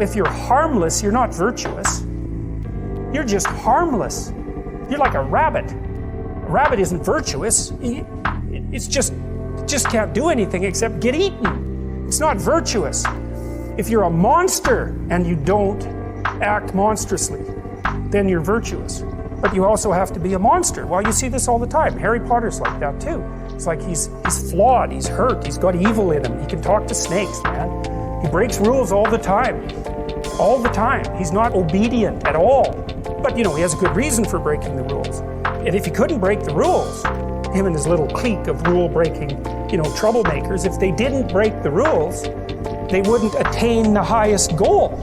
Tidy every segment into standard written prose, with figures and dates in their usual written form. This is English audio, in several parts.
If you're harmless, you're not virtuous. You're just harmless. You're like a rabbit. A rabbit isn't virtuous. It's just can't do anything except get eaten. It's not virtuous. If you're a monster and you don't act monstrously, then you're virtuous. But you also have to be a monster. Well, you see this all the time. Harry Potter's like that too. It's like he's flawed, he's hurt, he's got evil in him. He can talk to snakes, man. He breaks rules all the time. All the time. He's not obedient at all. But, he has a good reason for breaking the rules. And if he couldn't break the rules, him and his little clique of rule-breaking, troublemakers, if they didn't break the rules, they wouldn't attain the highest goal.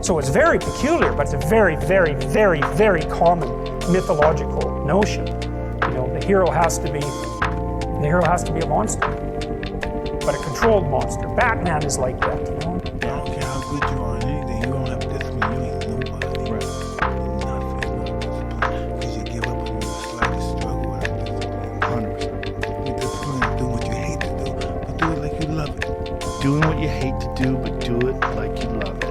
So it's very peculiar, but it's a very, very, very, very common mythological notion. The hero has to be a monster, but a controlled monster. Batman is like that, I don't care how good you are in anything, you don't have this when you ain't nobody. Right. Nothing, because you give up when the slightest struggle without discipline. 100%. Your discipline is doing what you hate to do, but do it like you love it. Doing what you hate to do, but do it like you love it.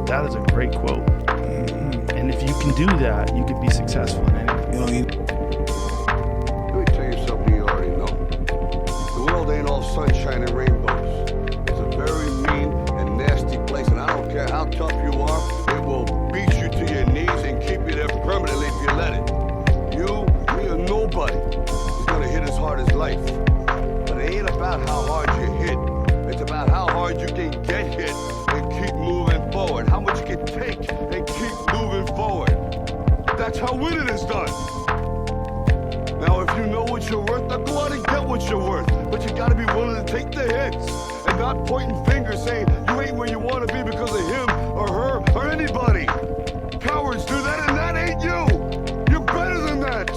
That is a great quote. Mm-hmm. And if you can do that, you can be successful in anything. Let me tell you something you already know. The world ain't all sunshine and rainbows. It's a very mean and nasty place, and I don't care how tough you are, it will beat you to your knees and keep you there permanently if you let it. You, me, or nobody is gonna hit as hard as life. But it ain't about how hard you hit. It's about how hard you can get hit and keep moving forward. How much you can take and keep moving forward. That's how winning is done. Now, if you know what you're worth, now go out and get what you're worth. But you gotta be willing to take the hits and not pointing fingers saying you ain't where you wanna be because of him or her or anybody. Cowards do that, and that ain't you. You're better than that.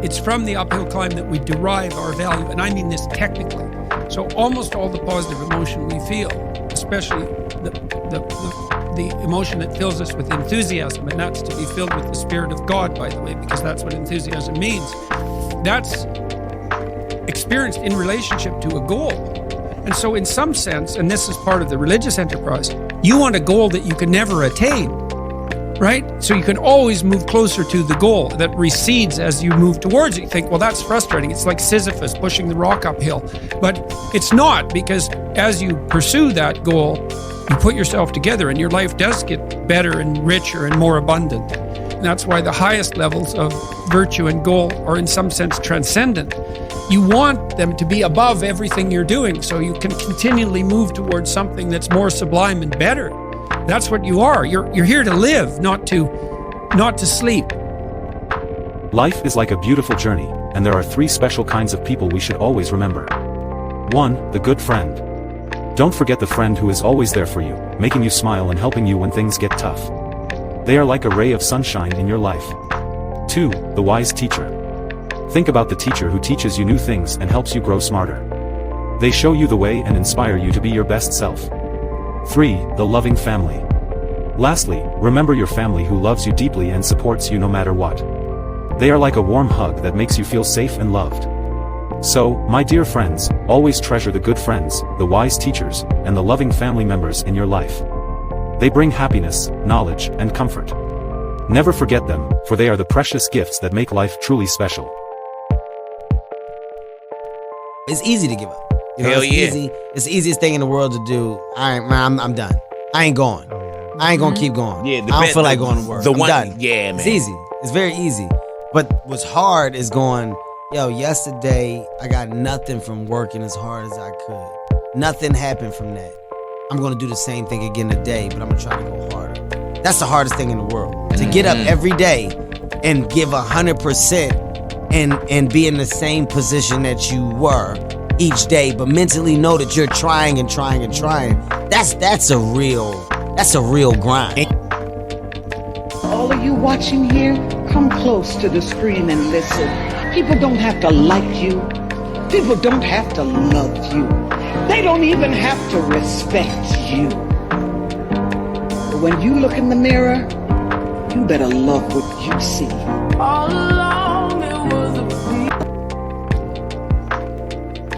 It's from the uphill climb that we derive our value, and I mean this technically. So almost all the positive emotion we feel, especially the emotion that fills us with enthusiasm, and that's to be filled with the Spirit of God, by the way, because that's what enthusiasm means. That's experienced in relationship to a goal. And so in some sense, and this is part of the religious enterprise, you want a goal that you can never attain, right? So you can always move closer to the goal that recedes as you move towards it. You think, well, that's frustrating. It's like Sisyphus pushing the rock uphill. But it's not, because as you pursue that goal, you put yourself together and your life does get better and richer and more abundant. And that's why the highest levels of virtue and goal are in some sense transcendent. You want them to be above everything you're doing so you can continually move towards something that's more sublime and better. That's what you are. You're here to live, not to sleep. Life is like a beautiful journey, and there are 3 special kinds of people we should always remember. 1, the good friend. Don't forget the friend who is always there for you, making you smile and helping you when things get tough. They are like a ray of sunshine in your life. 2, the wise teacher. Think about the teacher who teaches you new things and helps you grow smarter. They show you the way and inspire you to be your best self. 3, the loving family. Lastly, remember your family who loves you deeply and supports you no matter what. They are like a warm hug that makes you feel safe and loved. So, my dear friends, always treasure the good friends, the wise teachers, and the loving family members in your life. They bring happiness, knowledge, and comfort. Never forget them, for they are the precious gifts that make life truly special. It's easy to give up. Hell it's yeah. easy. It's the easiest thing in the world to do. I'm done. I ain't going. I ain't gonna keep going. Yeah, I don't feel like going to work. I'm done. Yeah, man. It's easy. It's very easy. But what's hard is going, yesterday I got nothing from working as hard as I could. Nothing happened from that. I'm gonna do the same thing again today, but I'm gonna try to go harder. That's the hardest thing in the world. To get up every day and give 100% and be in the same position that you were each day, but mentally know that you're trying and trying and trying. That's a real grind. All of you watching here, come close to the screen and listen. People don't have to like you. People don't have to love you. They don't even have to respect you. But when you look in the mirror, you better love what you see.